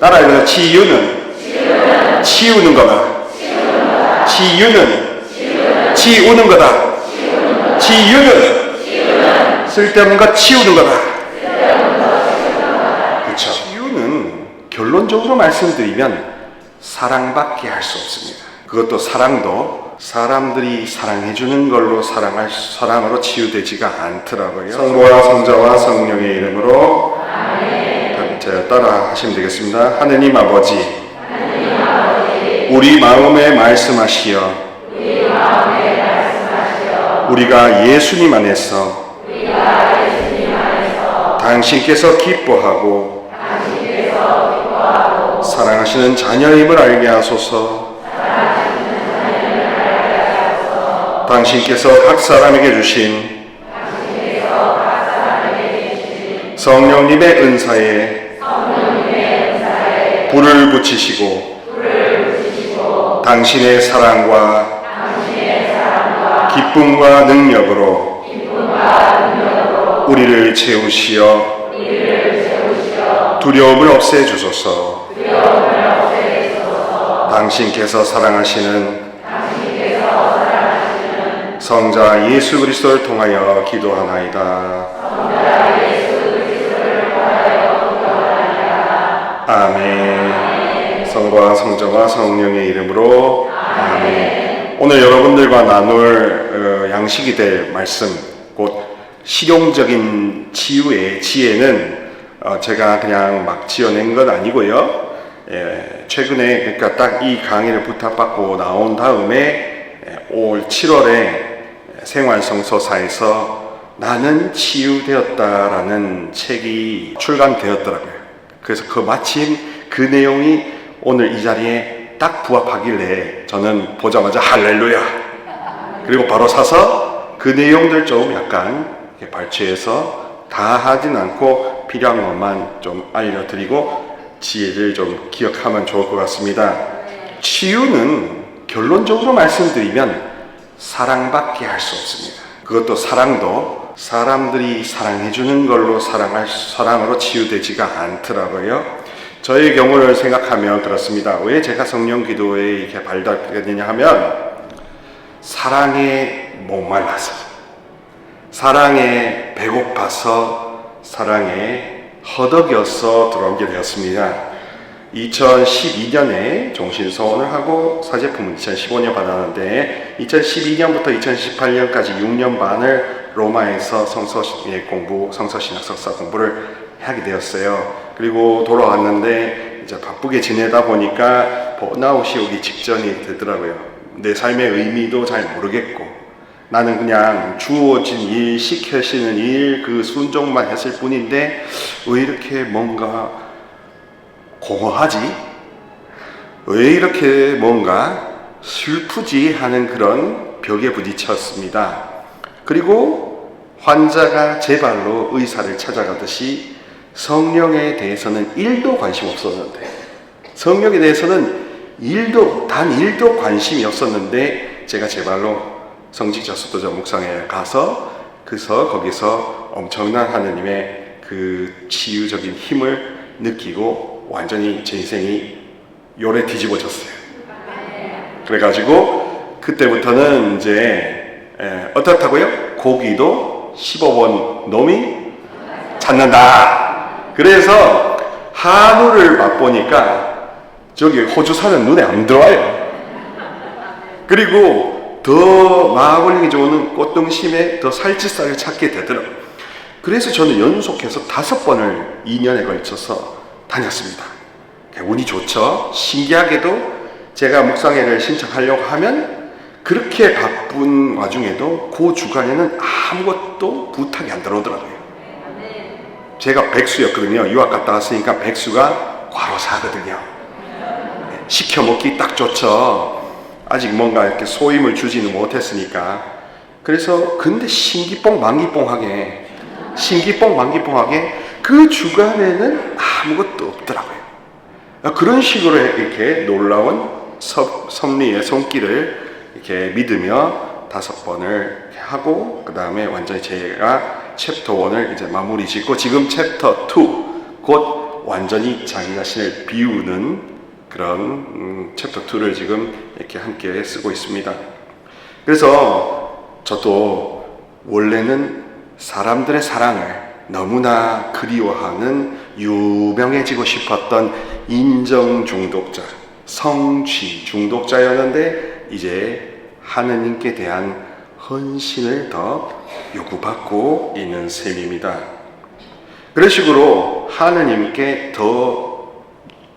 따라해보세요. 치유는 치우는 거다. 치유는 치우는 거다. 치유는 쓸데없는 거 치우는 거다. 그렇죠. 치유는 결론적으로 말씀드리면 사랑밖에 할 수 없습니다. 그것도 사랑도 사람들이 사랑해주는 걸로 사랑으로 치유되지가 않더라고요. 성부와 성자와 성령의 이름으로 제가 따라 하시면 되겠습니다. 하느님 아버지, 우리 마음에 말씀하시어 우리가 예수님 안에서 당신께서 기뻐하고 사랑하시는 자녀임을 알게 하소서. 당신께서 각 사람에게 주신 성령님의 은사에 불을 붙이시고 당신의 사랑과 기쁨과 능력으로 우리를 채우시어 두려움을 없애주소서. 당신께서 사랑하시는 성자 예수 그리스도를 통하여 기도하나이다. 아멘. 성과 성자와 성령의 이름으로 아멘. 오늘 여러분들과 나눌 양식이 될 말씀, 곧 실용적인 치유의 지혜는 제가 그냥 막 지어낸 건 아니고요. 최근에 그러니까 딱 이 강의를 부탁받고 나온 다음에 올 7월에 생활성서사에서 나는 치유되었다라는 책이 출간되었더라고요. 그래서 마침 그 내용이 오늘 이 자리에 딱 부합하길래 저는 보자마자 할렐루야! 그리고 바로 사서 그 내용들 좀 약간 발췌해서 다 하진 않고 필요한 것만 좀 알려드리고 지혜를 좀 기억하면 좋을 것 같습니다. 치유는 결론적으로 말씀드리면 사랑밖에 할 수 없습니다. 그것도 사랑도 사람들이 사랑해주는 걸로 사랑으로 치유되지가 않더라고요. 저의 경우를 생각하면 그렇습니다. 왜 제가 성령 기도에 이렇게 발달하게 되냐 하면 사랑에 목말라서, 사랑에 배고파서, 사랑에 허덕여서 들어오게 되었습니다. 2012년에 종신서원을 하고 사제품은 2015년 받았는데 2012년부터 2018년까지 6년 반을 로마에서 성서신학 석사 공부를 하게 되었어요. 그리고 돌아왔는데 이제 바쁘게 지내다 보니까 번아웃이 오기 직전이 되더라고요. 내 삶의 의미도 잘 모르겠고 나는 그냥 주어진 일, 시켜시는 일 그 순종만 했을 뿐인데 왜 이렇게 뭔가 공허하지? 왜 이렇게 뭔가 슬프지? 하는 그런 벽에 부딪혔습니다. 그리고 환자가 제 발로 의사를 찾아가듯이 성령에 대해서는 1도 관심 없었는데, 성령에 대해서는 단 1도 관심이 없었는데 제가 제 발로 성직자 수도자 묵상에 가서 거기서 엄청난 하느님의 그 치유적인 힘을 느끼고 완전히 제 인생이 요래 뒤집어졌어요. 그래가지고 그때부터는 이제 어떻다고요? 고기도 15번 놈이 찾는다. 그래서 한우를 맛보니까 저기 호주 사는 눈에 안 들어와요. 그리고 더 마블링이 좋은 꽃등심에 더 살치살을 찾게 되더라고요. 그래서 저는 연속해서 5번을 2년에 걸쳐서 다녔습니다. 운이 좋죠. 신기하게도 제가 묵상회를 신청하려고 하면 그렇게 바쁜 와중에도 그 주간에는 아무것도 부탁이 안 들어오더라고요. 제가 백수였거든요. 유학 갔다 왔으니까 백수가 과로사거든요. 시켜 먹기 딱 좋죠. 아직 뭔가 이렇게 소임을 주지는 못했으니까. 그래서 근데 신기뽕 만기뽕하게 그 주간에는 아무것도 없더라고요. 그런 식으로 이렇게 놀라운 섭리의 손길을 이렇게 믿으며 5번을 하고 그 다음에 완전히 제가 챕터 1을 이제 마무리 짓고 지금 챕터 2 곧 완전히 자기 자신을 비우는 그런 챕터 2를 지금 이렇게 함께 쓰고 있습니다. 그래서 저도 원래는 사람들의 사랑을 너무나 그리워하는 유명해지고 싶었던 인정 중독자, 성취 중독자였는데 이제 하느님께 대한 헌신을 더 요구받고 있는 셈입니다. 그런 식으로 하느님께 더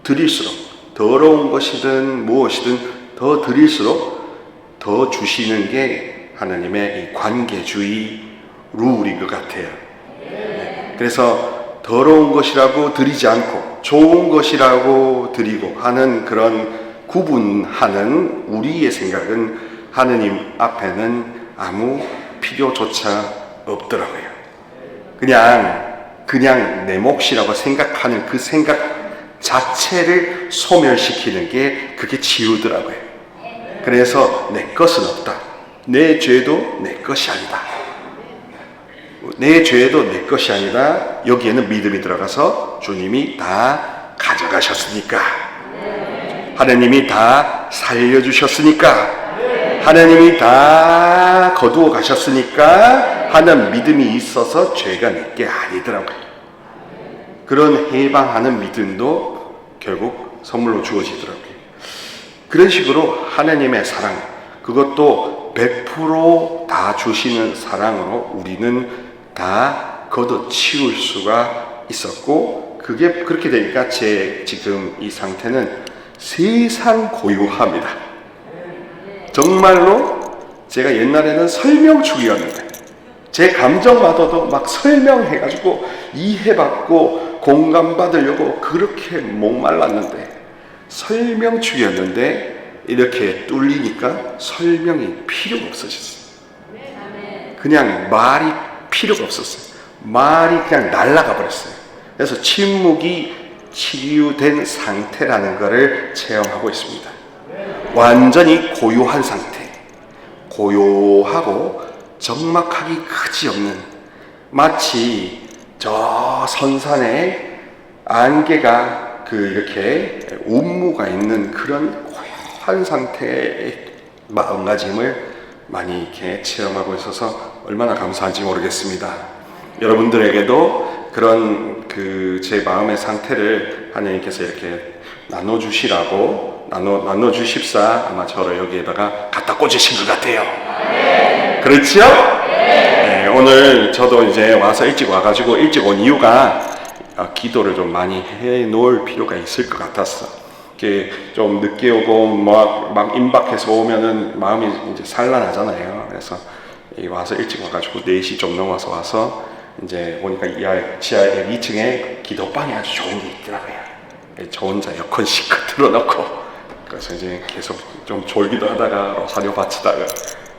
드릴수록, 더러운 것이든 무엇이든 더 드릴수록 더 주시는 게 하나님의 이 관계주의 룰인 것 같아요. 그래서 더러운 것이라고 드리지 않고 좋은 것이라고 드리고 하는 그런 구분하는 우리의 생각은 하느님 앞에는 아무 필요조차 없더라고요. 그냥 내 몫이라고 생각하는 그 생각 자체를 소멸시키는 게 그게 치유더라고요. 그래서 내 것은 없다. 내 죄도 내 것이 아니다. 내 죄도 내 것이 아니다. 여기에는 믿음이 들어가서 주님이 다 가져가셨으니까, 하나님이 다 살려주셨으니까, 하나님이 다 거두어 가셨으니까 하는 믿음이 있어서 죄가 내게 아니더라고요. 그런 해방하는 믿음도 결국 선물로 주어지더라고요. 그런 식으로 하나님의 사랑, 그것도 100% 다 주시는 사랑으로 우리는 다 걷어치울 수가 있었고, 그게 그렇게 되니까 제 지금 이 상태는 세상 고요합니다. 정말로 제가 옛날에는 설명충이었는데 제 감정마저도 막 설명해가지고 이해받고 공감받으려고 그렇게 목말랐는데, 설명충이었는데 이렇게 뚫리니까 설명이 필요가 없어졌어요. 그냥 말이 필요가 없었어요. 말이 그냥 날아가 버렸어요. 그래서 침묵이 치유된 상태라는 것을 체험하고 있습니다. 완전히 고요한 상태, 고요하고 적막하기 그지없는, 마치 저 선산에 안개가 이렇게 운무가 있는 그런 고요한 상태의 마음가짐을 많이 이렇게 체험하고 있어서 얼마나 감사한지 모르겠습니다. 여러분들에게도 그런 제 마음의 상태를 하나님께서 이렇게 나눠주십사 아마 저를 여기에다가 갖다 꽂으신 것 같아요. 그렇죠? 네, 오늘 저도 이제 와서 일찍 와가지고 일찍 온 이유가 기도를 좀 많이 해 놓을 필요가 있을 것 같았어. 이렇게 좀 늦게 오고 막 임박해서 오면은 마음이 이제 산란하잖아요. 그래서 와서 일찍 와가지고 4시 좀 넘어서 와서 이제 보니까 지하 2층에 기도방이 아주 좋은 게 있더라고요. 저 혼자 에어컨 실컷 틀어놓고, 그래서 이제 계속 좀 졸기도 하다가 로사료 바치다가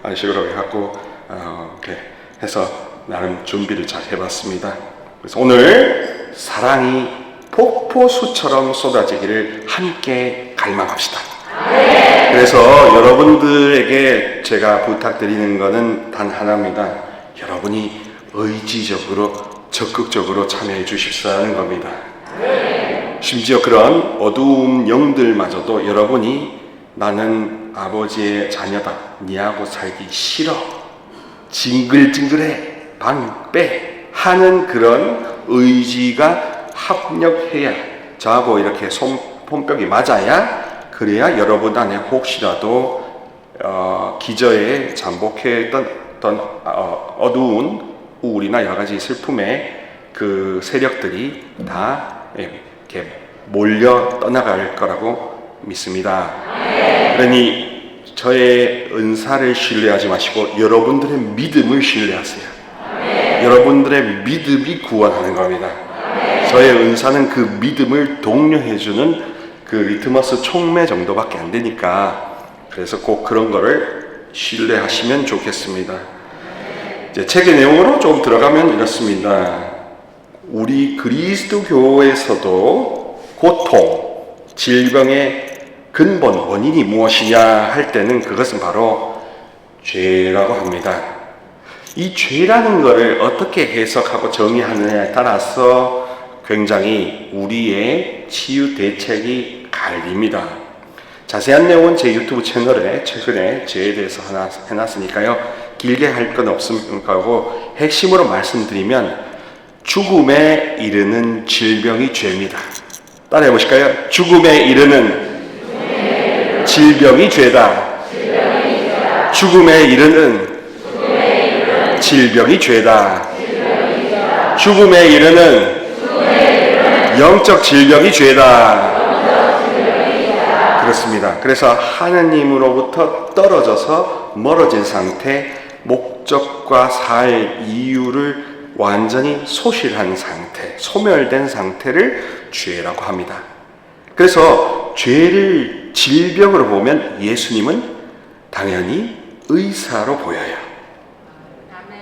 이런 식으로 해갖고 이렇게 해서 나름 준비를 잘 해봤습니다. 그래서 오늘 사랑이 폭포수처럼 쏟아지기를 함께 갈망합시다. 그래서 여러분들에게 제가 부탁드리는 것은 단 하나입니다. 여러분이 의지적으로 적극적으로 참여해 주십사는 겁니다. 심지어 그런 어두운 영들마저도 여러분이 나는 아버지의 자녀다, 니하고 살기 싫어, 징글징글해, 방 빼 하는 그런 의지가 합력해야, 저하고 이렇게 손뼉이 맞아야, 그래야 여러분 안에 혹시라도 기저에 잠복해 있던 어두운 우울이나 여러 가지 슬픔의 그 세력들이 다 이렇게 몰려 떠나갈 거라고 믿습니다. 그러니 저의 은사를 신뢰하지 마시고 여러분들의 믿음을 신뢰하세요. 여러분들의 믿음이 구원하는 겁니다. 저의 은사는 그 믿음을 독려해주는 그 리트머스 촉매 정도밖에 안 되니까, 그래서 꼭 그런 거를 신뢰하시면 좋겠습니다. 이제 책의 내용으로 좀 들어가면 이렇습니다. 우리 그리스도교에서도 고통, 질병의 근본 원인이 무엇이냐 할 때는 그것은 바로 죄라고 합니다. 이 죄라는 것을 어떻게 해석하고 정의하느냐에 따라서 굉장히 우리의 치유 대책이 갈립니다. 자세한 내용은 제 유튜브 채널에 최근에 죄에 대해서 하나 해놨으니까요. 길게 할 건 없으니까 하고 핵심으로 말씀드리면 죽음에 이르는 질병이 죄입니다. 따라해 보실까요? 죽음에 이르는 질병이 죄다. 죽음에 이르는 질병이 죄다. 죽음에 이르는 영적 질병이 죄다. 그렇습니다. 그래서 하느님으로부터 떨어져서 멀어진 상태, 목적과 살 이유를 완전히 소실한 상태, 소멸된 상태를 죄라고 합니다. 그래서 죄를 질병으로 보면 예수님은 당연히 의사로 보여요.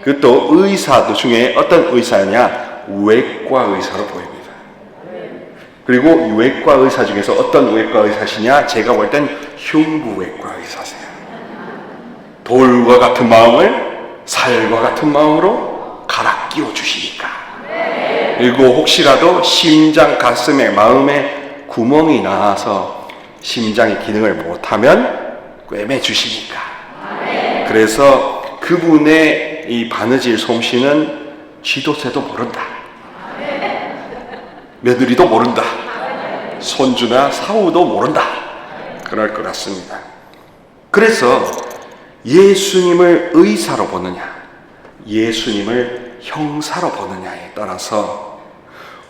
그것도 의사 중에 어떤 의사냐? 외과 의사로 보입니다. 그리고 외과 의사 중에서 어떤 외과 의사시냐? 제가 볼 땐 흉부외과 의사세요. 돌과 같은 마음을 살과 같은 마음으로 갈아 끼워 주시니까. 그리고 혹시라도 심장, 가슴에, 마음에 구멍이 나서 심장의 기능을 못하면 꿰매 주시니까. 그래서 그분의 이 바느질 솜씨는 쥐도새도 모른다. 며느리도 모른다. 손주나 사우도 모른다. 그럴 것 같습니다. 그래서 예수님을 의사로 보느냐, 예수님을 형사로 보느냐에 따라서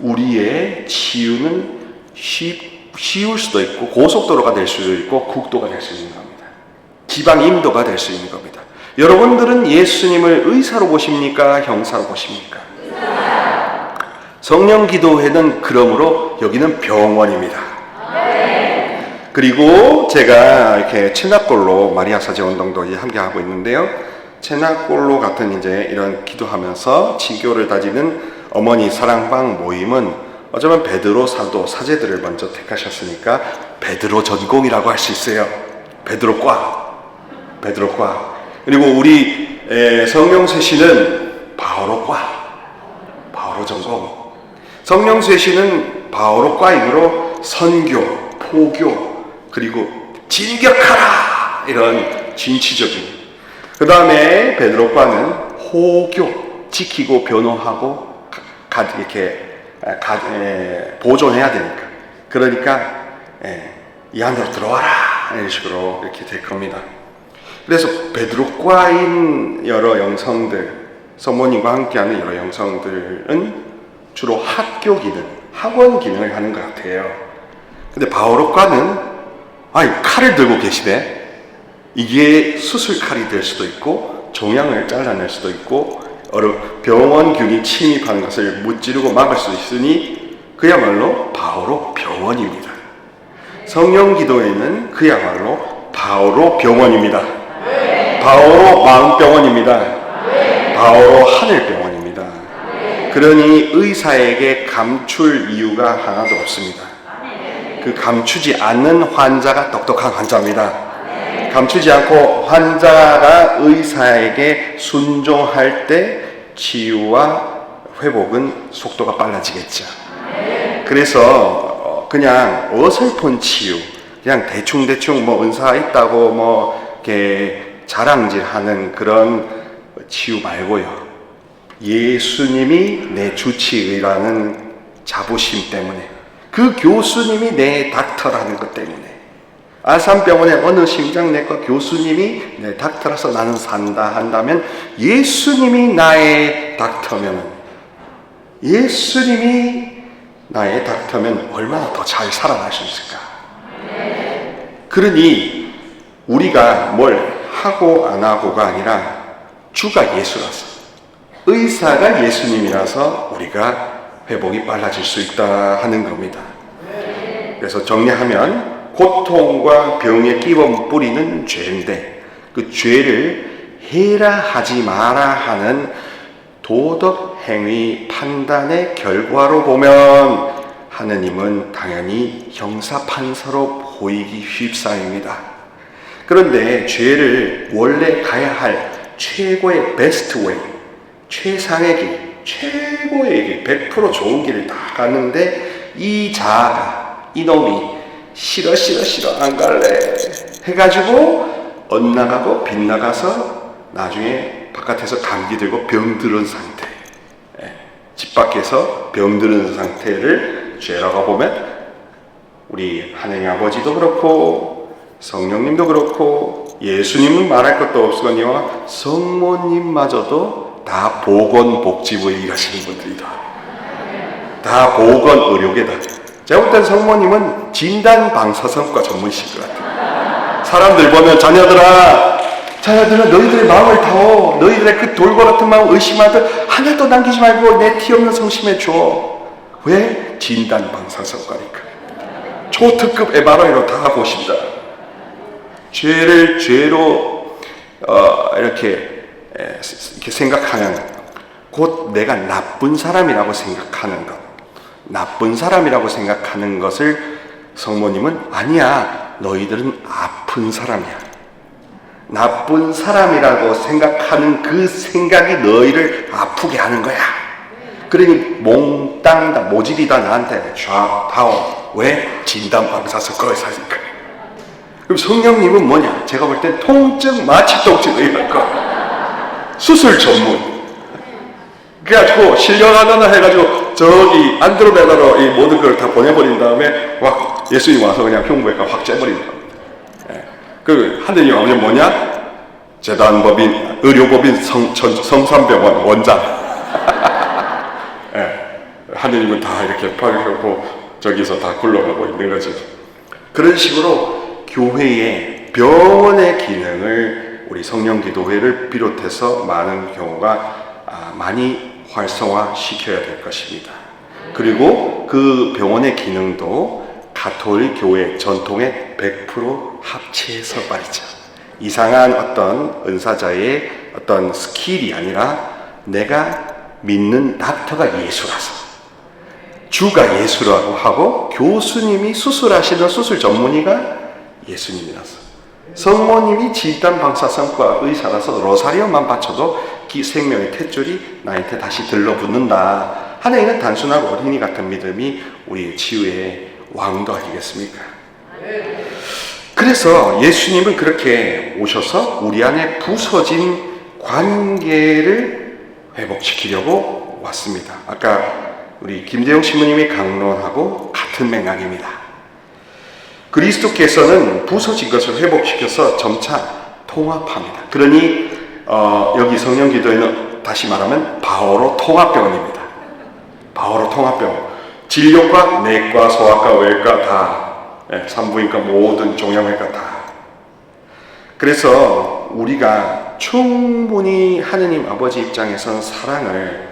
우리의 치유는 쉬울 수도 있고 고속도로가 될 수도 있고 국도가 될 수 있는 겁니다. 지방인도가 될 수 있는 겁니다. 여러분들은 예수님을 의사로 보십니까? 형사로 보십니까? 성령 기도회는 그러므로 여기는 병원입니다. 그리고 제가 이렇게 체납골로 마리아 사제 운동도 함께 하고 있는데요. 체납골로 같은 이제 이런 기도하면서 지교를 다지는 어머니 사랑방 모임은 어쩌면 베드로 사도 사제들을 먼저 택하셨으니까 베드로 전공이라고 할 수 있어요. 베드로과. 그리고 우리 성령세시는 바오로과, 바오로 전공. 성령세시는 바오로과이므로 선교, 포교, 그리고 진격하라 이런 진취적인. 그 다음에 베드로과는 호교, 지키고 변호하고 이렇게 보존해야 되니까. 그러니까 이 안으로 들어와라 이런 식으로 이렇게 될 겁니다. 그래서 베드로과인 여러 영성들, 성모님과 함께하는 여러 영성들은 주로 학교 기능, 학원 기능을 하는 것 같아요. 근데 바오로과는 칼을 들고 계시네. 이게 수술칼이 될 수도 있고 종양을 잘라낼 수도 있고 병원균이 침입하는 것을 무찌르고 막을 수 있으니 그야말로 바오로 병원입니다. 성령 기도회는 그야말로 바오로 병원입니다. 바오로 마음병원입니다. 바오로 하늘병원입니다. 그러니 의사에게 감출 이유가 하나도 없습니다. 그 감추지 않는 환자가 똑똑한 환자입니다. 감추지 않고 환자가 의사에게 순종할 때 치유와 회복은 속도가 빨라지겠죠. 그래서 그냥 어설픈 치유, 그냥 대충 뭐 은사 있다고 뭐 이렇게 자랑질하는 그런 치유 말고요. 예수님이 내 주치의라는 자부심 때문에, 그 교수님이 내 닥터라는 것 때문에, 아산병원의 어느 심장내과 교수님이 내 닥터라서 나는 산다 한다면, 예수님이 나의 닥터면 얼마나 더 잘 살아날 수 있을까? 그러니 우리가 뭘 하고 안 하고가 아니라 주가 예수라서, 의사가 예수님이라서 우리가 회복이 빨라질 수 있다 하는 겁니다. 그래서 정리하면 고통과 병의 끼워 뿌리는 죄인데, 그 죄를 해라 하지 마라 하는 도덕 행위 판단의 결과로 보면 하느님은 당연히 형사 판사로 보이기 쉽사옵니다. 그런데 죄를 원래 가야 할 최고의 베스트 웨이, 최상의 길, 최고의 길, 100% 좋은 길을 다 갔는데 이 자아가, 이놈이 싫어 안 갈래 해가지고 엇나가고 빗나가서 나중에 바깥에서 감기 들고 병들은 상태, 집 밖에서 병들은 상태를 죄라고 보면 우리 하나님 아버지도 그렇고 성령님도 그렇고 예수님은 말할 것도 없으거니와 성모님마저도 다 보건복지부에 일하시는 분들이다. 다 보건의료계다. 제가 볼 땐 성모님은 진단방사선과 전문이실 것 같아요. 사람들 보면 자녀들아 너희들의 마음을 타오. 너희들의 그 돌과 같은 마음 의심하듯 하나도 남기지 말고 내 티 없는 성심에 줘. 왜? 진단방사선과니까. 초특급 MRI로 다 보신다. 죄를 죄로 이렇게 생각하는, 곧 내가 나쁜 사람이라고 생각하는 것, 나쁜 사람이라고 생각하는 것을 성모님은 아니야, 너희들은 아픈 사람이야. 나쁜 사람이라고 생각하는 그 생각이 너희를 아프게 하는 거야. 그러니 몽땅 다 모질이다 나한테 좌파오. 왜? 진단방사선과에 사니까. 그럼 성령님은 뭐냐? 제가 볼 땐 통증 마취통증 의학과 수술 전문. 그래가지고 실려가거나 해가지고 저기 안드로메다로 이 모든 걸 다 보내버린 다음에 와 예수님 와서 그냥 흉부외과 확 째버리는 겁니다. 그 하느님 아버지 뭐냐? 재단법인, 의료법인 성산병원 원장. 하느님은 다 이렇게 파고 저기서 다 굴러가고 있는 거죠. 그런 식으로 교회의 병원의 기능을 우리 성령기도회를 비롯해서 많은 경우가 많이 활성화시켜야 될 것입니다. 그리고 그 병원의 기능도 가톨릭 교회 전통에 100% 합체해서 말이죠. 이상한 어떤 은사자의 어떤 스킬이 아니라 내가 믿는 닥터가 예수라서, 주가 예수라고 하고 교수님이 수술하시는 수술 전문의가 예수님이라서, 성모님이 진단방사선과 의사라서 로사리오만 바쳐도 생명의 탯줄이 나한테 다시 들러붙는다. 하나님은 단순한 어린이 같은 믿음이 우리의 치유의 왕도 아니겠습니까? 그래서 예수님은 그렇게 오셔서 우리 안에 부서진 관계를 회복시키려고 왔습니다. 아까 우리 김재용 신부님이 강론하고 같은 맥락입니다. 그리스도께서는 부서진 것을 회복시켜서 점차 통합합니다. 그러니 여기 성령기도에는 다시 말하면 바오로 통합병원입니다. 바오로 통합병원. 진료과 내과, 소아과, 외과 다, 산부인과 모든 종양외과 다. 그래서 우리가 충분히 하느님 아버지 입장에서는 사랑을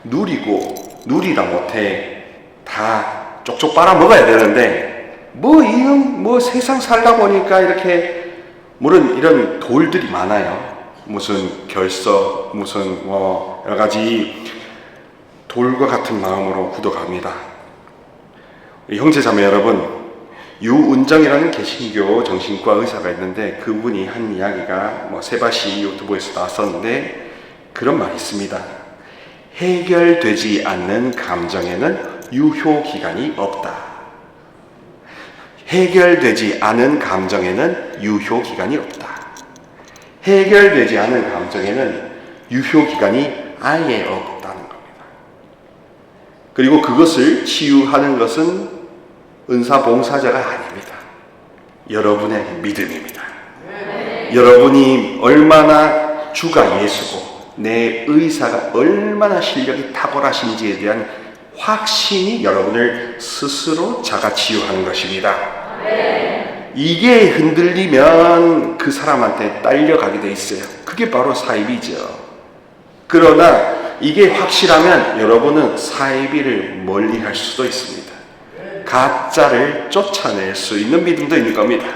누리다 못해 다 쪽쪽 빨아먹어야 되는데, 뭐 세상 살다 보니까 이렇게 물론 이런 돌들이 많아요. 무슨 결석, 무슨 여러 가지 돌과 같은 마음으로 굳어갑니다. 형제자매 여러분, 유은정이라는 개신교 정신과 의사가 있는데 그분이 한 이야기가 세바시 유튜브에서 나왔었는데 그런 말이 있습니다. 해결되지 않는 감정에는 유효기간이 없다. 해결되지 않은 감정에는 유효기간이 없다. 해결되지 않은 감정에는 유효기간이 아예 없다는 겁니다. 그리고 그것을 치유하는 것은 은사봉사자가 아닙니다. 여러분의 믿음입니다. 여러분이 얼마나 주가 예수고 내 의사가 얼마나 실력이 탁월하신지에 대한 확신이 여러분을 스스로 자가치유하는 것입니다. 이게 흔들리면 그 사람한테 딸려가게 돼 있어요. 그게 바로 사이비죠. 그러나 이게 확실하면 여러분은 사이비를 멀리할 수도 있습니다. 가짜를 쫓아낼 수 있는 믿음도 있는 겁니다.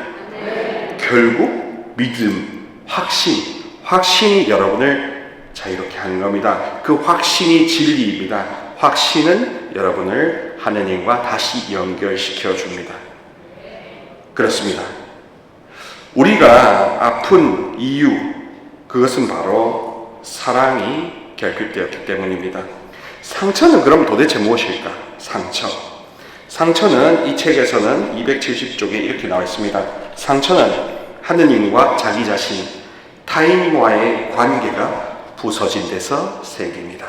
결국 믿음, 확신이 여러분을 자유롭게 하는 겁니다. 그 확신이 진리입니다. 확신은 여러분을 하느님과 다시 연결시켜 줍니다. 그렇습니다. 우리가 아픈 이유, 그것은 바로 사랑이 결핍되었기 때문입니다. 상처는 그럼 도대체 무엇일까? 상처는 이 책에서는 270쪽에 이렇게 나와 있습니다. 상처는 하느님과 자기 자신, 타인과의 관계가 부서진 데서 생깁니다.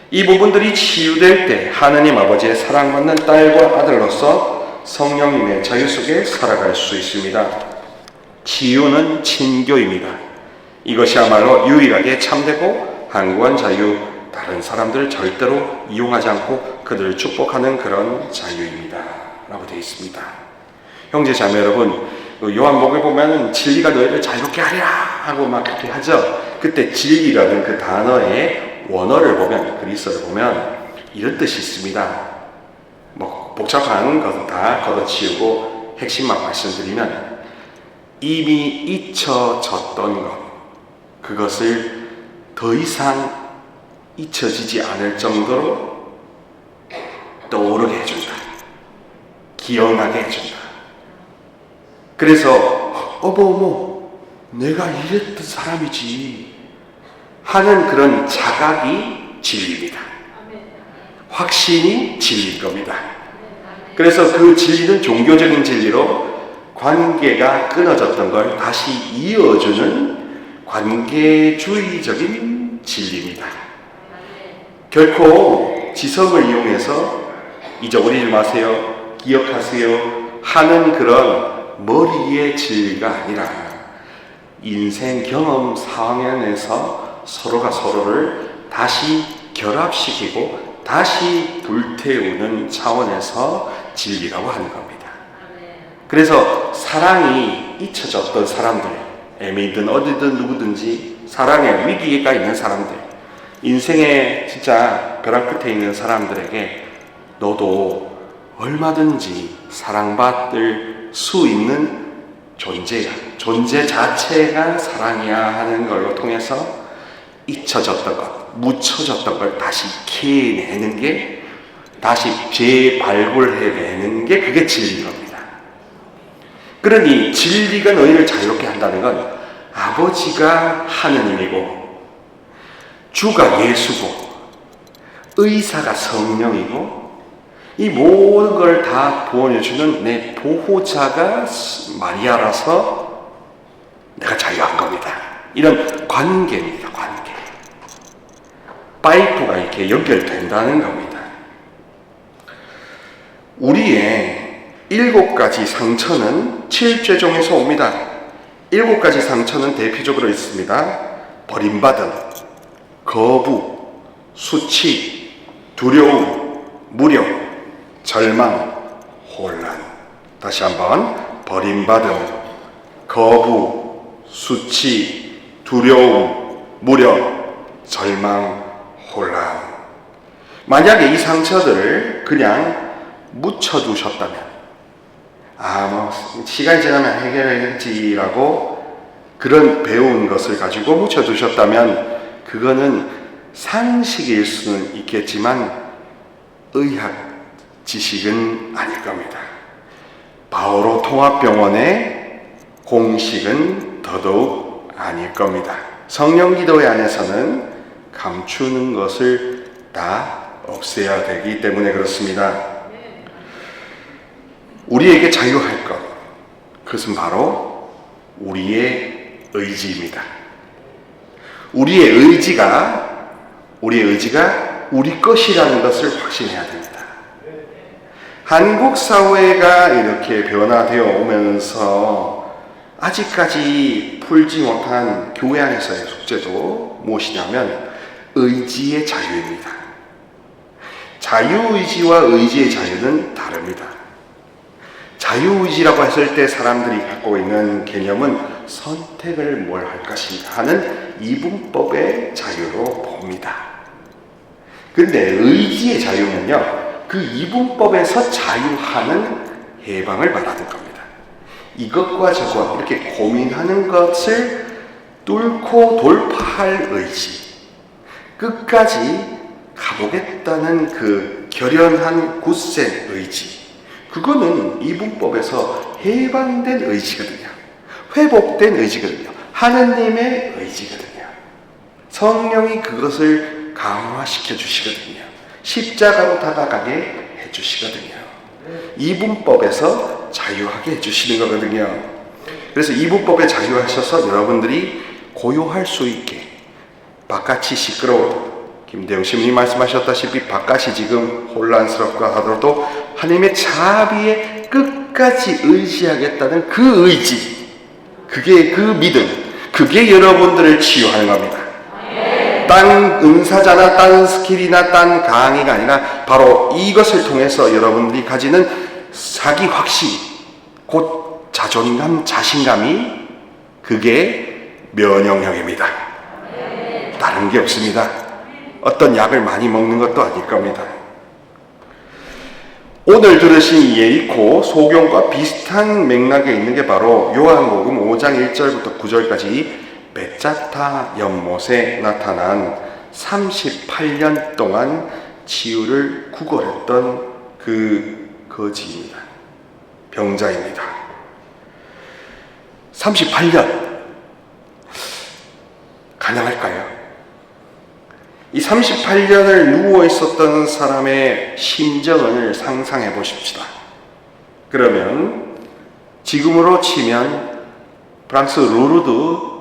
이 부분들이 치유될 때 하느님 아버지의 사랑받는 딸과 아들로서 성령님의 자유 속에 살아갈 수 있습니다. 치유는 친교입니다. 이것이야말로 유일하게 참되고 한구한 자유, 다른 사람들을 절대로 이용하지 않고 그들을 축복하는 그런 자유입니다 라고 되어 있습니다. 형제 자매 여러분, 요한복음에 보면 진리가 너희를 자유롭게 하리라 하고 막 그렇게 하죠. 그때 진리라는 그 단어의 원어를 보면, 그리스어를 보면 이런 뜻이 있습니다. 뭐 복잡한 것은 다 걷어치우고 핵심만 말씀드리면, 이미 잊혀졌던 것, 그것을 더 이상 잊혀지지 않을 정도로 떠오르게 해준다. 기억나게 해준다. 그래서 어머 내가 이랬던 사람이지 하는 그런 자각이 진리입니다. 확신이 진리인 겁니다. 그래서 그 진리는 종교적인 진리로 관계가 끊어졌던 걸 다시 이어주는 관계주의적인 진리입니다. 결코 지성을 이용해서 잊어버리지 마세요, 기억하세요 하는 그런 머리의 진리가 아니라 인생 경험 상황에서 서로가 서로를 다시 결합시키고 다시 불태우는 차원에서 진리라고 하는 겁니다. 그래서 사랑이 잊혀졌던 사람들, 애미든 어디든 누구든지 사랑의 위기가 있는 사람들, 인생의 진짜 벼랑 끝에 있는 사람들에게 너도 얼마든지 사랑받을 수 있는 존재야, 존재 자체가 사랑이야 하는 걸로 통해서 잊혀졌던 것, 묻혀졌던 걸 다시 캐내는 게, 다시 재발굴해내는 게 그게 진리인 겁니다. 그러니 진리가 너희를 자유롭게 한다는 건 아버지가 하느님이고, 주가 예수고, 의사가 성령이고, 이 모든 걸 다 보호해주는 내 보호자가 마리아라서 내가 자유한 겁니다. 이런 관계입니다. 관계. 파이프가 이렇게 연결된다는 겁니다. 우리의 7가지 상처는 7죄종에서 옵니다. 7가지 상처는 대표적으로 있습니다. 버림받음, 거부, 수치, 두려움, 무력, 절망, 혼란. 다시 한번, 버림받음, 거부, 수치, 두려움, 무력, 절망, 혼란. 만약에 이 상처들을 그냥 묻혀두셨다면, 시간이 지나면 해결하겠지라고 그런 배운 것을 가지고 묻혀두셨다면 그거는 상식일 수는 있겠지만 의학 지식은 아닐 겁니다. 바오로 통합병원의 공식은 더더욱 아닐 겁니다. 성령기도회 안에서는 감추는 것을 다 없애야 되기 때문에 그렇습니다. 우리에게 자유할 것, 그것은 바로 우리의 의지입니다. 우리의 의지가 우리 것이라는 것을 확신해야 됩니다. 한국 사회가 이렇게 변화되어 오면서 아직까지 풀지 못한 교회 안에서의 숙제도 무엇이냐면 의지의 자유입니다. 자유의지와 의지의 자유는 다릅니다. 자유의지라고 했을 때 사람들이 갖고 있는 개념은 선택을 뭘 할 것인가 하는 이분법의 자유로 봅니다. 그런데 의지의 자유는요, 그 이분법에서 자유하는 해방을 말하는 겁니다. 이것과 저것 이렇게 고민하는 것을 뚫고 돌파할 의지, 끝까지 가보겠다는 그 결연한 굳센 의지, 그거는 이분법에서 해방된 의지거든요. 회복된 의지거든요. 하느님의 의지거든요. 성령이 그것을 강화시켜 주시거든요. 십자가로 다가가게 해 주시거든요. 이분법에서 자유하게 해 주시는 거거든요. 그래서 이분법에 자유하셔서 여러분들이 고요할 수 있게, 바깥이 시끄러워도 김대영 시민이 말씀하셨다시피 바깥이 지금 혼란스럽고 하더라도 하나님의 자비에 끝까지 의지하겠다는 그 의지, 그게 그 믿음, 그게 여러분들을 치유하는 겁니다. 딴 은사자나 딴 스킬이나 딴 강의가 아니라 바로 이것을 통해서 여러분들이 가지는 자기 확신, 곧 자존감, 자신감이, 그게 면역력입니다. 다른 게 없습니다. 어떤 약을 많이 먹는 것도 아닐 겁니다. 오늘 들으신 예리코 소경과 비슷한 맥락에 있는 게 바로 요한복음 5장 1절부터 9절까지 베짜타 연못에 나타난 38년 동안 치유를 구걸했던 그 거지입니다. 병자입니다. 38년 가능할까요? 이 38년을 누워 있었던 사람의 심정을 상상해 보십시다. 그러면 지금으로 치면 프랑스 루르드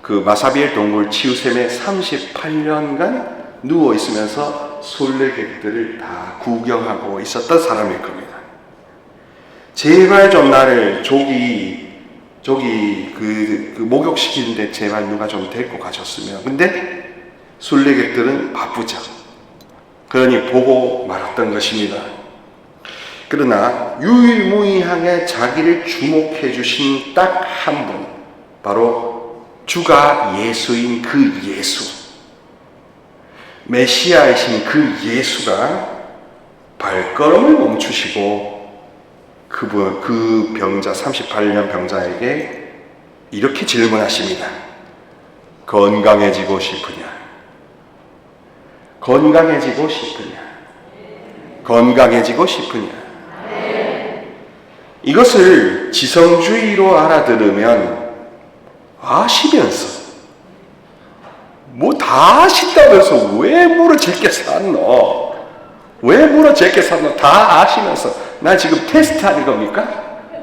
그 마사비엘 동굴 치유샘에 38년간 누워 있으면서 순례객들을 다 구경하고 있었던 사람일 겁니다. 제발 좀 나를 조기 목욕시키는데 제발 누가 좀 데리고 가셨으면. 근데 순례객들은 바쁘죠. 그러니 보고 말았던 것입니다. 그러나 유일무이하게 자기를 주목해 주신 딱 한 분, 바로 주가 예수인 그 예수, 메시아이신 그 예수가 발걸음을 멈추시고 그 병자, 38년 병자에게 이렇게 질문하십니다. 건강해지고 싶으냐? 건강해지고 싶으냐? 건강해지고 싶으냐? 이것을 지성주의로 알아들으면 아시면서 뭐 다 아신다면서 왜 물을 제게 샀노? 왜 물을 제게 샀노? 다 아시면서 나 지금 테스트하는 겁니까?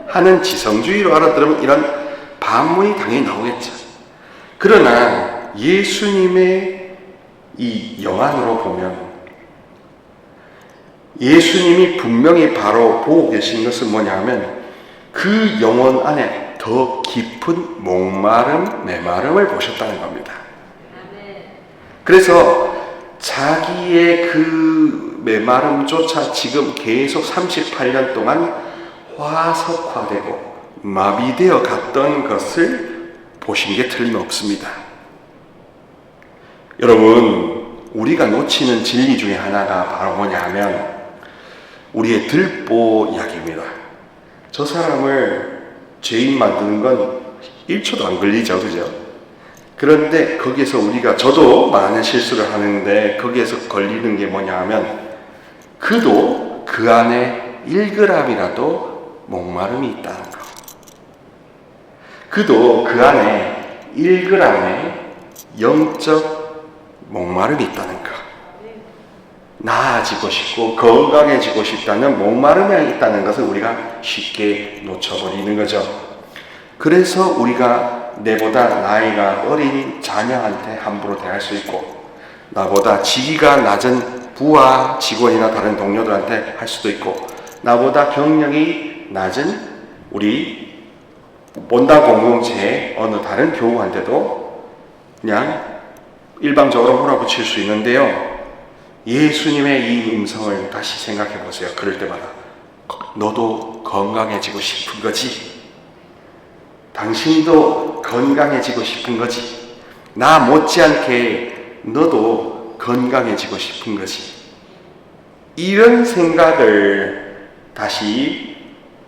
하는 지성주의로 알아들으면 이런 반문이 당연히 나오겠죠. 그러나 예수님의 이 영안으로 보면 예수님이 분명히 바로 보고 계신 것은 뭐냐 하면 그 영혼 안에 더 깊은 목마름, 메마름을 보셨다는 겁니다. 그래서 자기의 그 메마름조차 지금 계속 38년 동안 화석화되고 마비되어 갔던 것을 보신 게 틀림없습니다. 여러분, 우리가 놓치는 진리 중에 하나가 바로 뭐냐 하면 우리의 들보약입니다. 저 사람을 죄인 만드는 건 1초도 안 걸리죠, 그죠? 그런데 거기에서 저도 많은 실수를 하는데 거기에서 걸리는 게 뭐냐 하면 그도 그 안에 1g이라도 목마름이 있다는 거. 그도 그 안에 1g의 영적 목마름이 있다는 거. 나아지고 싶고 건강해지고 싶다는 목마름이 있다는 것을 우리가 쉽게 놓쳐버리는 거죠. 그래서 우리가 내보다 나이가 어린 자녀한테 함부로 대할 수 있고 나보다 직위가 낮은 부하 직원이나 다른 동료들한테 할 수도 있고 나보다 경력이 낮은 우리 본당 공동체의 어느 다른 교우한테도 그냥 일방적으로 몰아붙일 수 있는데요. 예수님의 이 음성을 다시 생각해 보세요. 그럴 때마다 너도 건강해지고 싶은 거지? 당신도 건강해지고 싶은 거지? 나 못지않게 너도 건강해지고 싶은 거지? 이런 생각을 다시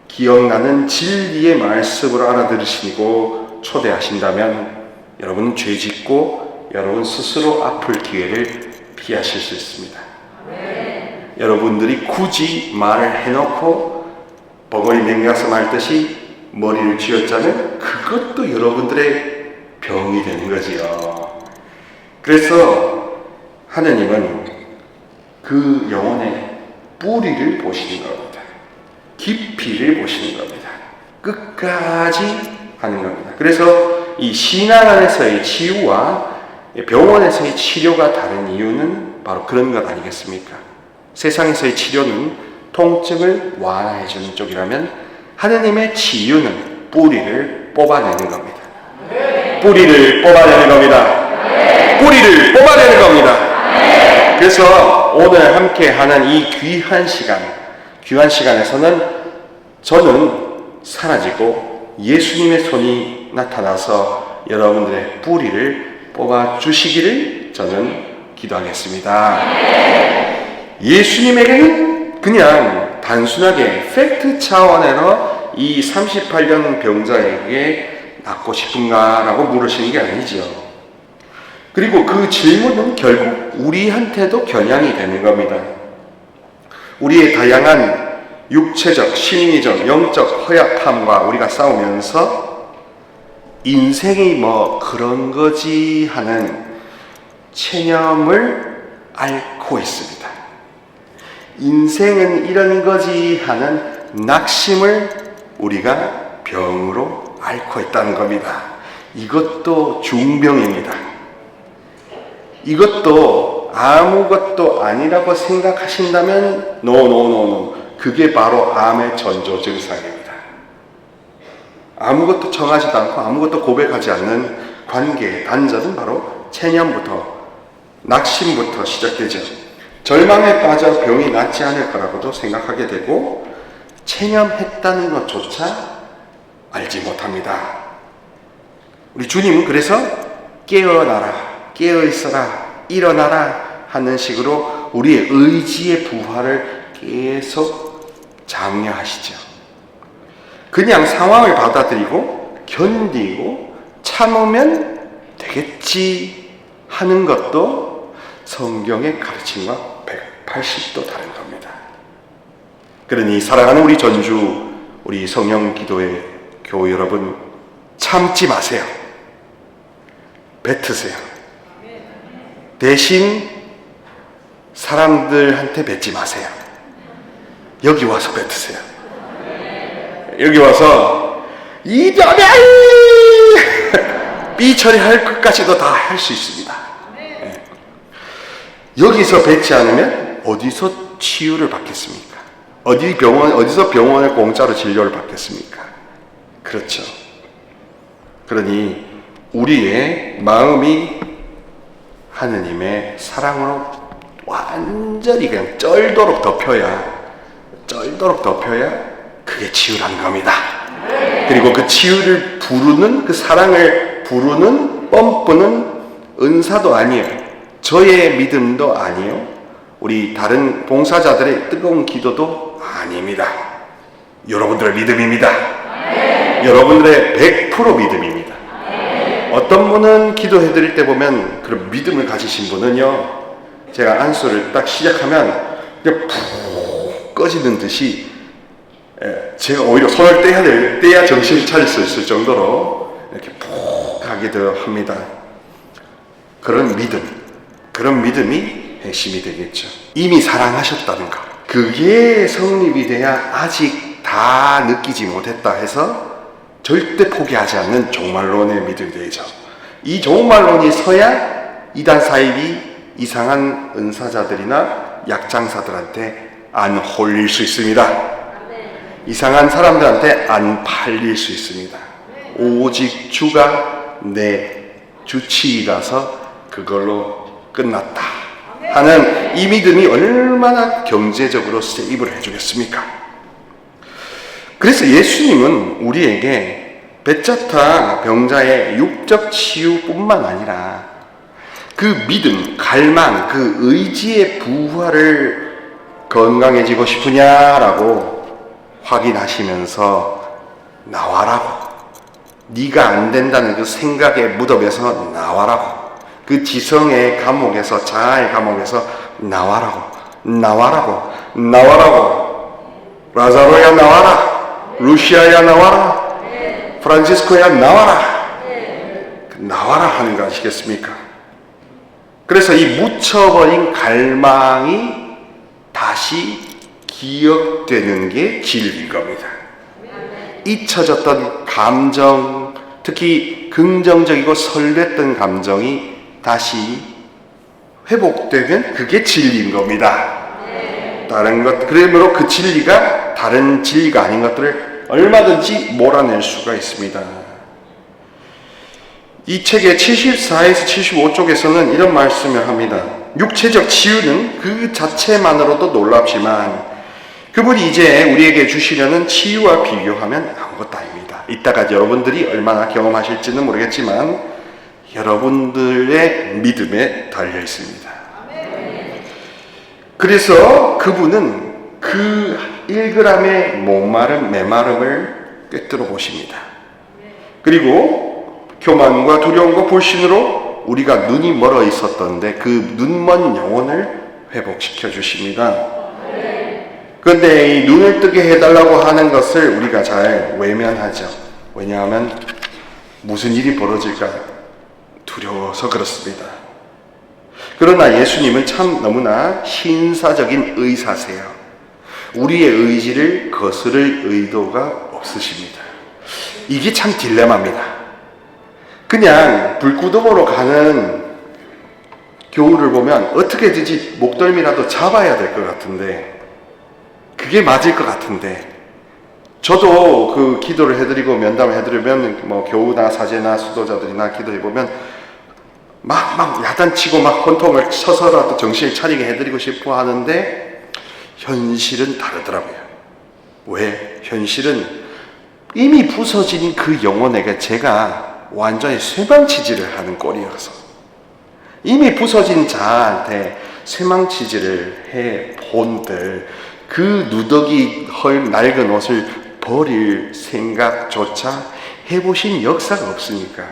기억나는 진리의 말씀으로 알아들으시고 초대하신다면 여러분 죄 짓고 여러분 스스로 아플 기회를 피하실 수 있습니다. 여러분들이 굳이 말을 해놓고 벙어리 맹가서 말듯이 머리를 쥐었자면 그것도 여러분들의 병이 되는 거지요. 그래서 하느님은 그 영혼의 뿌리를 보시는 겁니다. 깊이를 보시는 겁니다. 끝까지 하는 겁니다. 그래서 이 신앙 안에서의 치유와 병원에서의 치료가 다른 이유는 바로 그런 것 아니겠습니까? 세상에서의 치료는 통증을 완화해주는 쪽이라면 하느님의 치유는 뿌리를 뽑아내는 겁니다. 뿌리를 뽑아내는 겁니다. 뿌리를 뽑아내는 겁니다. 그래서 오늘 함께 하는 이 귀한 시간에서는 저는 사라지고 예수님의 손이 나타나서 여러분들의 뿌리를 뽑아주시기를 저는 기도하겠습니다. 예수님에게는 그냥 단순하게 팩트 차원에서 이 38년 병자에게 낫고 싶은가라고 물으시는 게 아니죠. 그리고 그 질문은 결국 우리한테도 겨냥이 되는 겁니다. 우리의 다양한 육체적, 심리적, 영적 허약함과 우리가 싸우면서 인생이 뭐 그런 거지 하는 체념을 앓고 있습니다. 인생은 이런 거지 하는 낙심을 우리가 병으로 앓고 있다는 겁니다. 이것도 중병입니다. 이것도 아무것도 아니라고 생각하신다면 노. 그게 바로 암의 전조 증상입니다. 아무것도 정하지도 않고 아무것도 고백하지 않는 관계의 단절은 바로 체념부터 낙심부터 시작되죠. 절망에 빠져 병이 낫지 않을 거라고도 생각하게 되고 체념했다는 것조차 알지 못합니다. 우리 주님은 그래서 깨어나라, 깨어있어라, 일어나라 하는 식으로 우리의 의지의 부활을 계속 장려하시죠. 그냥 상황을 받아들이고 견디고 참으면 되겠지 하는 것도 성경의 가르침과 180도 다른 겁니다. 그러니 사랑하는 우리 전주, 우리 성령기도회 교우 여러분, 참지 마세요. 뱉으세요. 대신 사람들한테 뱉지 마세요. 여기 와서 뱉으세요. 여기 와서 이전에 삐 처리할 것까지도 다 할 수 있습니다. 여기서 뱉지 않으면 어디서 치유를 받겠습니까? 어디서 병원에 공짜로 진료를 받겠습니까? 그렇죠. 그러니 우리의 마음이 하느님의 사랑으로 완전히 그냥 쩔도록 덮여야 그게 치유라는 겁니다. 그리고 그 치유를 부르는, 그 사랑을 부르는 펌프는 은사도 아니에요. 저의 믿음도 아니에요. 우리 다른 봉사자들의 뜨거운 기도도 아닙니다. 여러분들의 믿음입니다. 여러분들의 100% 믿음입니다. 어떤 분은 기도해 드릴 때 보면 그런 믿음을 가지신 분은요, 제가 안수를 딱 시작하면 그냥 푹 꺼지는 듯이 제가 오히려 손을 떼야 정신을 차릴 수 있을 정도로 이렇게 푹 가기도 합니다. 그런 믿음이 핵심이 되겠죠. 이미 사랑하셨다는 것, 그게 성립이 돼야 아직 다 느끼지 못했다 해서 절대 포기하지 않는 종말론의 믿음이 되죠. 이 종말론이 서야 이단 사입이 이상한 은사자들이나 약장사들한테 안 홀릴 수 있습니다. 이상한 사람들한테 안 팔릴 수 있습니다. 오직 주가 내 주치의라서 그걸로 끝났다 하는 이 믿음이 얼마나 경제적으로 세이브를 해주겠습니까? 그래서 예수님은 우리에게 베짜타 병자의 육적 치유뿐만 아니라 그 믿음, 갈망, 그 의지의 부활을 건강해지고 싶으냐라고 확인하시면서 나와라고, 네가 안 된다는 그 생각의 무덤에서 나와라고, 그 지성의 감옥에서, 자아의 감옥에서 나와라고, 라자로야 나와라, 루시아야 나와라, 프란치스코야 나와라 하는 거 아시겠습니까? 그래서 이 묻혀버린 갈망이 다시 기억되는 게 진리인 겁니다. 잊혀졌던 감정, 특히 긍정적이고 설렜던 감정이 다시 회복되면 그게 진리인 겁니다. 다른 것, 그러므로 그 진리가 다른 진리가 아닌 것들을 얼마든지 몰아낼 수가 있습니다. 이 책의 74에서 75쪽에서는 이런 말씀을 합니다. 육체적 치유는 그 자체만으로도 놀랍지만 그분이 이제 우리에게 주시려는 치유와 비교하면 아무것도 아닙니다. 이따가 여러분들이 얼마나 경험하실지는 모르겠지만 여러분들의 믿음에 달려 있습니다. 그래서 그분은 그 1g의 목마름, 메마름을 꿰뚫어 보십니다. 그리고 교만과 두려움과 불신으로 우리가 눈이 멀어 있었던데 그 눈먼 영혼을 회복시켜 주십니다. 그런데 이 눈을 뜨게 해달라고 하는 것을 우리가 잘 외면하죠. 왜냐하면 무슨 일이 벌어질까 두려워서 그렇습니다. 그러나 예수님은 참 너무나 신사적인 의사세요. 우리의 의지를 거스를 의도가 없으십니다. 이게 참 딜레마입니다. 그냥 불구덩으로 가는 교우를 보면 어떻게든지 목덜미라도 잡아야 될 것 같은데 그게 맞을 것 같은데 저도 그 기도를 해드리고 면담을 해드리면 뭐 교우나 사제나 수도자들이나 기도해보면 막 야단치고 막 혼통을 쳐서라도 정신을 차리게 해드리고 싶어 하는데 현실은 다르더라고요. 왜? 현실은 이미 부서진 그 영혼에게 제가 완전히 쇠망치질을 하는 꼴이어서 이미 부서진 자한테 쇠망치질을 해본들 그 누더기 낡은 옷을 버릴 생각조차 해보신 역사가 없으니까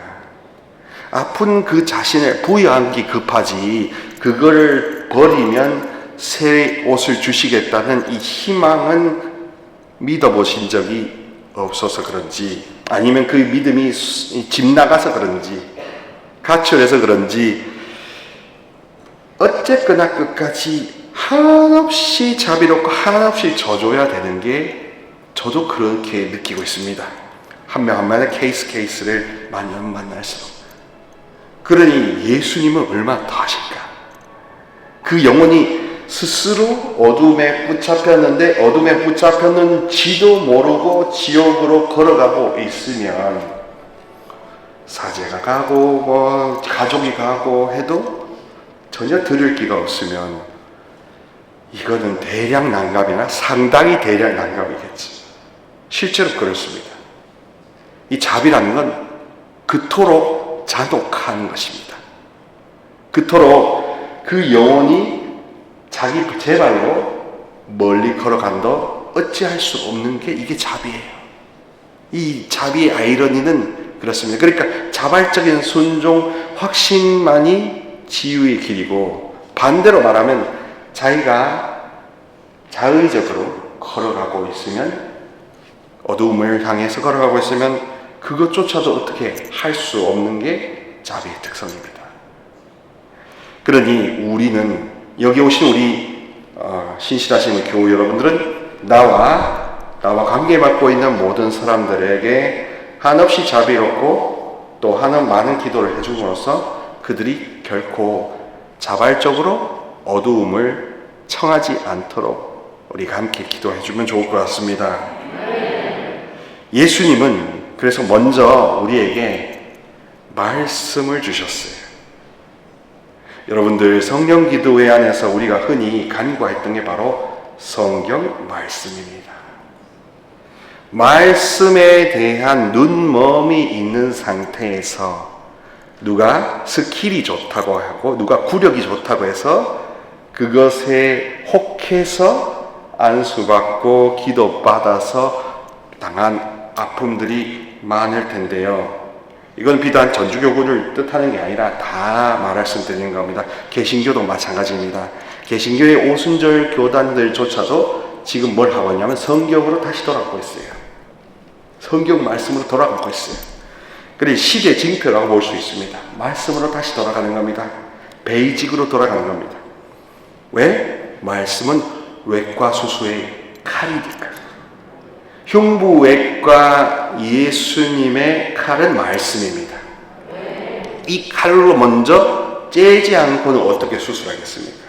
아픈 그 자신을 부여하기 급하지 그거를 버리면 새 옷을 주시겠다는 이 희망은 믿어보신 적이 없어서 그런지 아니면 그 믿음이 집 나가서 그런지 가출해서 그런지 어쨌거나 끝까지 한없이 자비롭고 한없이 져줘야 되는 게 저도 그렇게 느끼고 있습니다. 한 명 한 명의 케이스를 만날수록 그러니 예수님은 얼마나 더 하실까? 그 영혼이 스스로 어둠에 붙잡혔는데 어둠에 붙잡혔는지도 모르고 지옥으로 걸어가고 있으면 사제가 가고 뭐 가족이 가고 해도 전혀 들을 기가 없으면 이거는 대량 난감이나 상당히 대량 난감이겠지. 실제로 그렇습니다. 이 자비라는 건 그토록 잔혹한 것입니다. 그토록 그 영혼이 자기 제 발로 멀리 걸어간다 어찌할 수 없는 게 이게 자비예요. 이 자비의 아이러니는 그렇습니다. 그러니까 자발적인 순종, 확신만이 지유의 길이고 반대로 말하면 자기가 자의적으로 걸어가고 있으면 어두움을 향해서 걸어가고 있으면 그것조차도 어떻게 할 수 없는 게 자비의 특성입니다. 그러니 우리는 여기 오신 우리 신실하신 교우 여러분들은 나와 관계받고 있는 모든 사람들에게 한없이 자비롭고 또 많은 기도를 해줌으로써 그들이 결코 자발적으로 어두움을 청하지 않도록 우리가 함께 기도해주면 좋을 것 같습니다. 예수님은 그래서 먼저 우리에게 말씀을 주셨어요. 여러분들 성령 기도회 안에서 우리가 흔히 간구했던 게 바로 성경 말씀입니다. 말씀에 대한 눈멈이 있는 상태에서 누가 스킬이 좋다고 하고 누가 구력이 좋다고 해서 그것에 혹해서 안수받고 기도받아서 당한 아픔들이 많을 텐데요. 이건 비단 전주교구를 뜻하는 게 아니라 다 말씀드리는 겁니다. 개신교도 마찬가지입니다. 개신교의 오순절 교단들조차도 지금 뭘 하고 있냐면 성경으로 다시 돌아가고 있어요. 성경 말씀으로 돌아가고 있어요. 그래 시대 징표라고 볼 수 있습니다. 말씀으로 다시 돌아가는 겁니다. 베이직으로 돌아가는 겁니다. 왜? 말씀은 외과 수수의 칼이니까. 흉부외과 예수님의 칼은 말씀입니다. 이 칼로 먼저 째지 않고는 어떻게 수술하겠습니까?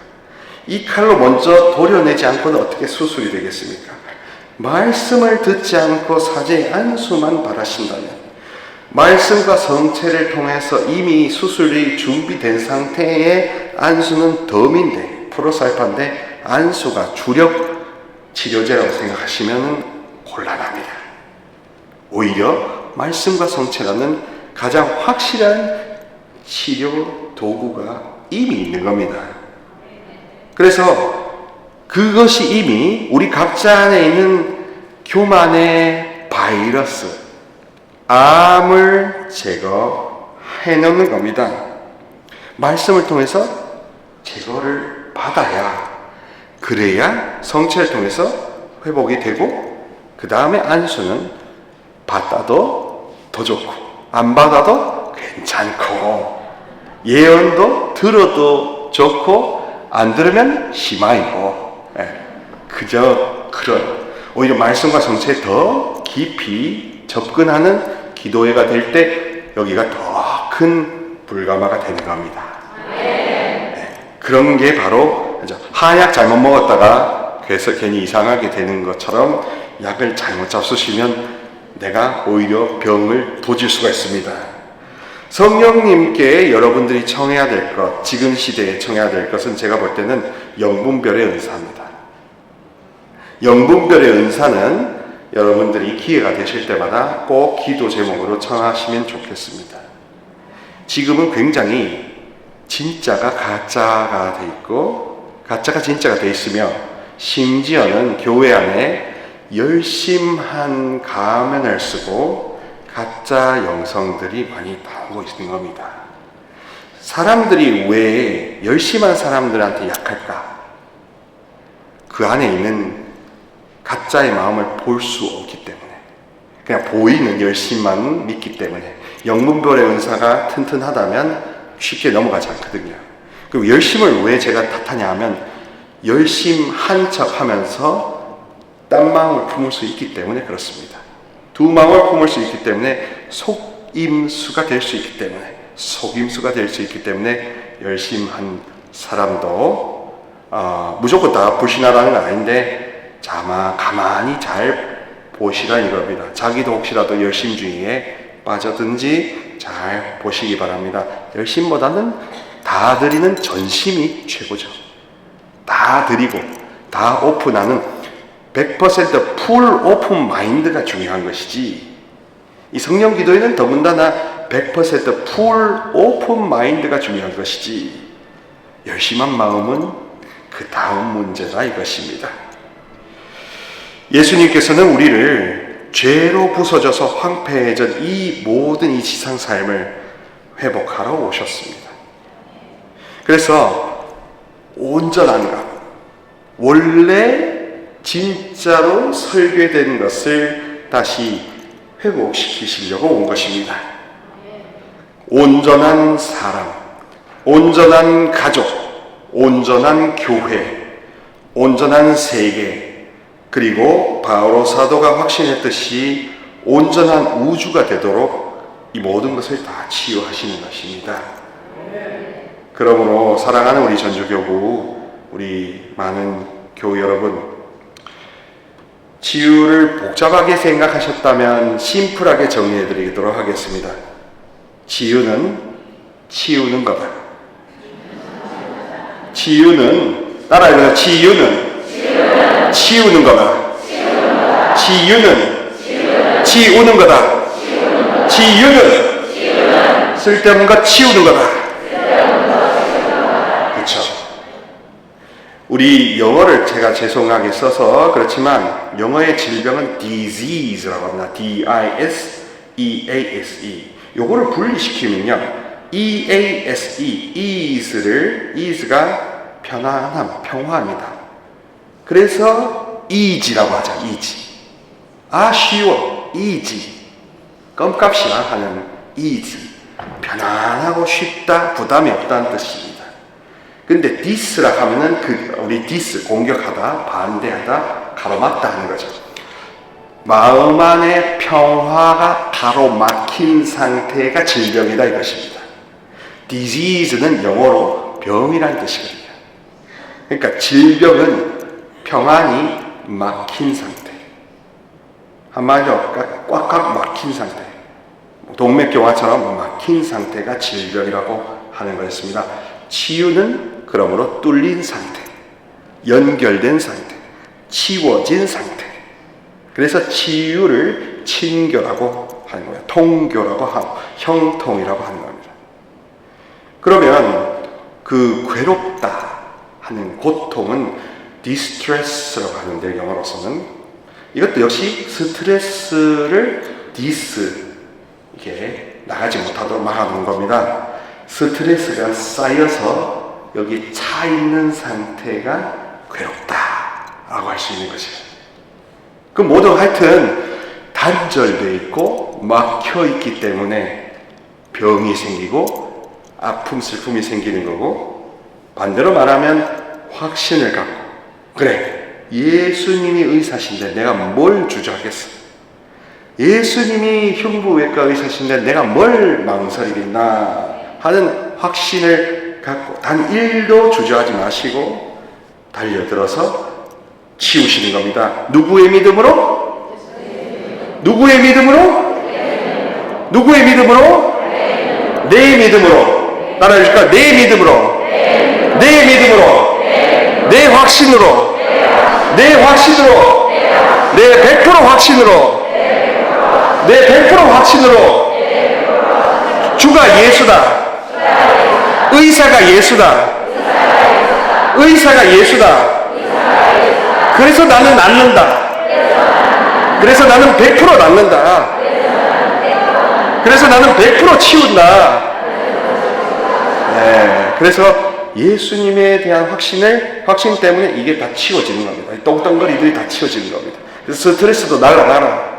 이 칼로 먼저 도려내지 않고는 어떻게 수술이 되겠습니까? 말씀을 듣지 않고 사제의 안수만 바라신다면, 말씀과 성체를 통해서 이미 수술이 준비된 상태의 안수는 덤인데, 프로사이파인데 안수가 주력 치료제라고 생각하시면 곤란합니다. 오히려 말씀과 성체라는 가장 확실한 치료 도구가 이미 있는 겁니다. 그래서 그것이 이미 우리 각자 안에 있는 교만의 바이러스, 암을 제거해 놓는 겁니다. 말씀을 통해서 제거를 받아야, 그래야 성체를 통해서 회복이 되고, 그 다음에 안수는 받아도 더 좋고 안 받아도 괜찮고, 예언도 들어도 좋고 안 들으면 심하이고, 그저 그런, 오히려 말씀과 성체에 더 깊이 접근하는 기도회가 될 때 여기가 더 큰 불가마가 되는 겁니다. 그런 게 바로 한약 잘못 먹었다가 그래서 괜히 이상하게 되는 것처럼 약을 잘못 잡수시면 내가 오히려 병을 도질 수가 있습니다. 성령님께 여러분들이 청해야 될 것, 지금 시대에 청해야 될 것은 제가 볼 때는 영분별의 은사입니다. 영분별의 은사는 여러분들이 기회가 되실 때마다 꼭 기도 제목으로 청하시면 좋겠습니다. 지금은 굉장히 진짜가 가짜가 돼 있고 가짜가 진짜가 돼 있으며, 심지어는 교회 안에 열심한 가면을 쓰고 가짜 영성들이 많이 나오고 있는 겁니다. 사람들이 왜 열심한 사람들한테 약할까? 그 안에 있는 가짜의 마음을 볼 수 없기 때문에, 그냥 보이는 열심만 믿기 때문에. 영분별의 은사가 튼튼하다면 쉽게 넘어가지 않거든요. 그럼 열심을 왜 제가 탓하냐 하면, 열심한 척 하면서 딴 마음을 품을 수 있기 때문에 그렇습니다. 두 마음을 품을 수 있기 때문에, 속임수가 될 수 있기 때문에, 속임수가 될 수 있기 때문에 열심한 사람도 무조건 다 불신하라는 건 아닌데 가만히 잘 보시라 이겁니다. 자기도 혹시라도 열심주의에 빠져든지 잘 보시기 바랍니다. 열심보다는 다 드리는 전심이 최고죠. 다 드리고 다 오픈하는 100% 풀 오픈 마인드가 중요한 것이지, 이 성령 기도에는 더군다나 100% 풀 오픈 마인드가 중요한 것이지, 열심한 마음은 그 다음 문제다 이것입니다. 예수님께서는 우리를 죄로 부서져서 황폐해진 이 모든 이 지상 삶을 회복하러 오셨습니다. 그래서 온전한 것, 원래 진짜로 설계된 것을 다시 회복시키시려고 온 것입니다. 온전한 사람, 온전한 가족, 온전한 교회, 온전한 세계, 그리고 바오로 사도가 확신했듯이 온전한 우주가 되도록 이 모든 것을 다 치유하시는 것입니다. 그러므로 사랑하는 우리 전주교구, 우리 많은 교우 여러분, 치유를 복잡하게 생각하셨다면 심플하게 정리해드리도록 하겠습니다. 치유는 치우는 거다. 치유는, 따라해보세요. 치유는 치우는 거다. 치유는 치우는 거다. 치유는 쓸데없는 거 치우는 거다. 그렇죠. 우리 영어를 제가 죄송하게 써서 그렇지만 영어의 질병은 disease라고 합니다. D-I-S-E-A-S-E. 요거를 분리시키면요, E-A-S-E, ease가 편안함, 평화입니다. 그래서 easy라고 하죠. easy. 쉬워. easy. 껌값이나 하는 easy. 편안하고 쉽다, 부담이 없다는 뜻입니다. 근데 디스라 하면은 우리 디스, 공격하다, 반대하다, 가로막다 하는 거죠. 마음 안에 평화가 가로막힌 상태가 질병이다 이것입니다. disease는 영어로 병이라는 뜻이거든요. 그러니까 질병은 평안이 막힌 상태. 한마디로 꽉꽉 막힌 상태. 동맥경화처럼 막힌 상태가 질병이라고 하는 것입니다. 치유는 그러므로 뚫린 상태, 연결된 상태, 치워진 상태. 그래서 치유를 친교라고 하는 거예요. 통교라고 하고 형통이라고 하는 겁니다. 그러면 그 괴롭다 하는 고통은 distress라고 하는데 영어로서는 이것도 역시 스트레스를 이게 나가지 못하도록 막아놓은 겁니다. 스트레스가 쌓여서 여기 차 있는 상태가 괴롭다라고 할 수 있는 것이에요. 그 모두 하여튼 단절되어 있고 막혀 있기 때문에 병이 생기고 아픔, 슬픔이 생기는 거고, 반대로 말하면 확신을 갖고, 그래, 예수님이 의사신데 내가 뭘 주저하겠어? 예수님이 흉부외과 의사신데 내가 뭘 망설이겠나 하는 확신을 갖고 단 1도 주저하지 마시고 달려들어서 치우시는 겁니다. 누구의 믿음으로? 누구의 믿음으로? 누구의 믿음으로? 내 믿음으로. 따라해줄까? 내 믿음으로. 내 믿음으로. 내 확신으로. 내 확신으로. 내 100% 확신으로. 내 100% 확신으로. 주가 예수다. 의사가 예수다. 의사가 예수다. 그래서 나는 낫는다. 그래서 나는 100% 낫는다. 그래서 나는 100% 치운다. 네, 그래서 예수님에 대한 확신 때문에 이게 다 치워지는 겁니다. 똥덩거리들이 다 치워지는 겁니다. 그래서 스트레스도 날아가라.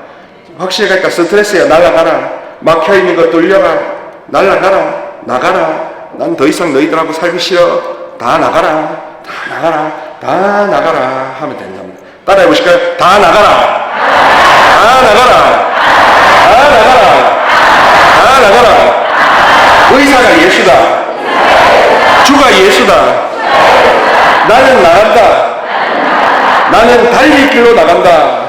확실히 가니까 스트레스야 날아가라. 막혀있는 거 뚫려라. 날아가라. 나가라. 난 더 이상 너희들하고 살기 싫어. 다 나가라. 다 나가라. 다 나가라 하면 된답니다. 따라해 보실까요? 다 나가라. 다 나가라. 다 나가라. 다 나가라. 의사가 예수다. 주가 예수다. 나는 나간다. 나는 달릴 길로 나간다.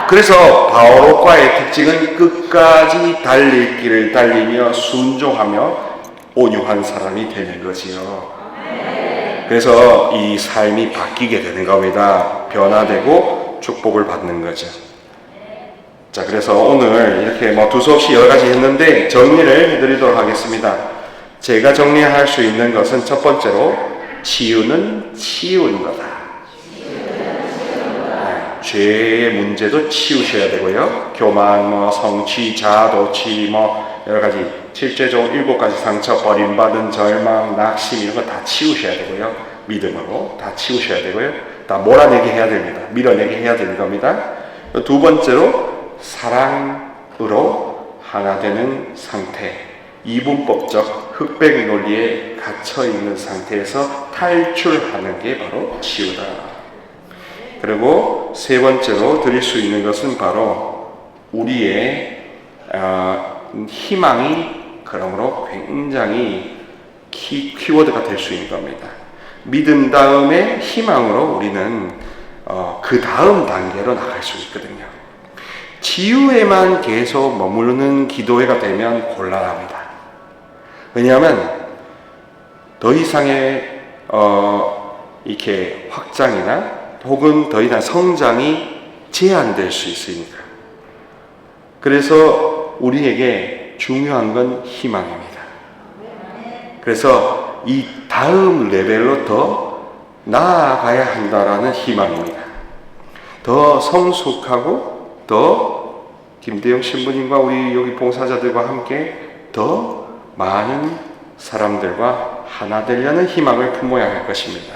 그래서 바오로과의 특징은 끝까지 달릴 길을 달리며 순종하며 온유한 사람이 되는 거지요. 그래서 이 삶이 바뀌게 되는 겁니다. 변화되고 축복을 받는 거죠. 자, 그래서 오늘 이렇게 두서없이 여러 가지 했는데 정리를 해드리도록 하겠습니다. 제가 정리할 수 있는 것은 첫 번째로 치유는 치우는 거다. 죄의 문제도 치우셔야 되고요. 교만, 성취, 자도치, 여러 가지 7죄종 7가지 상처, 버림받은 절망, 낙심 이런 거 다 치우셔야 되고요. 믿음으로 다 치우셔야 되고요. 다 몰아내게 해야 됩니다. 밀어내게 해야 되는 겁니다. 두 번째로 사랑으로 하나 되는 상태. 이분법적 흑백 논리에 갇혀 있는 상태에서 탈출하는 게 바로 치유다. 그리고 세 번째로 드릴 수 있는 것은 바로 우리의 희망이 그러므로 굉장히 키워드가 될 수 있는 겁니다. 믿음 다음에 희망으로 우리는 그 다음 단계로 나갈 수 있거든요. 치유에만 계속 머무르는 기도회가 되면 곤란합니다. 왜냐하면 더 이상의 이렇게 확장이나 혹은 더 이상 성장이 제한될 수 있으니까. 그래서 우리에게 중요한 건 희망입니다. 그래서 이 다음 레벨로 더 나아가야 한다라는 희망입니다. 더 성숙하고 더 김대영 신부님과 우리 여기 봉사자들과 함께 더 많은 사람들과 하나 되려는 희망을 품어야 할 것입니다.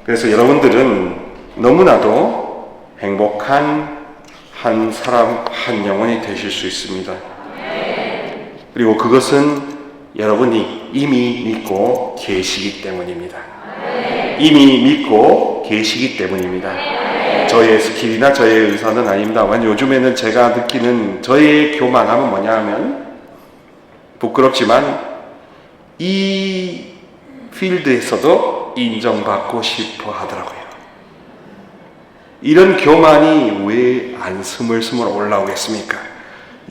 그래서 여러분들은 너무나도 행복한 한 사람, 한 영혼이 되실 수 있습니다. 그리고 그것은 여러분이 이미 믿고 계시기 때문입니다. 이미 믿고 계시기 때문입니다. 저의 스킬이나 저의 의사는 아닙니다만 요즘에는 제가 느끼는 저의 교만함은 뭐냐 하면 부끄럽지만 이 필드에서도 인정받고 싶어 하더라고요. 이런 교만이 왜 안 스물스물 올라오겠습니까?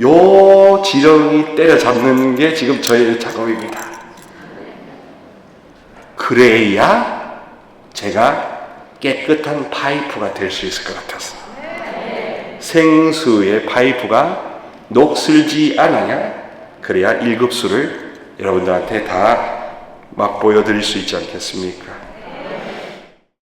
요 지렁이 때려잡는 게 지금 저의 작업입니다. 그래야 제가 깨끗한 파이프가 될 수 있을 것 같아서. 생수의 파이프가 녹슬지 않아야 그래야 1급수를 여러분들한테 다 맛보여 드릴 수 있지 않겠습니까?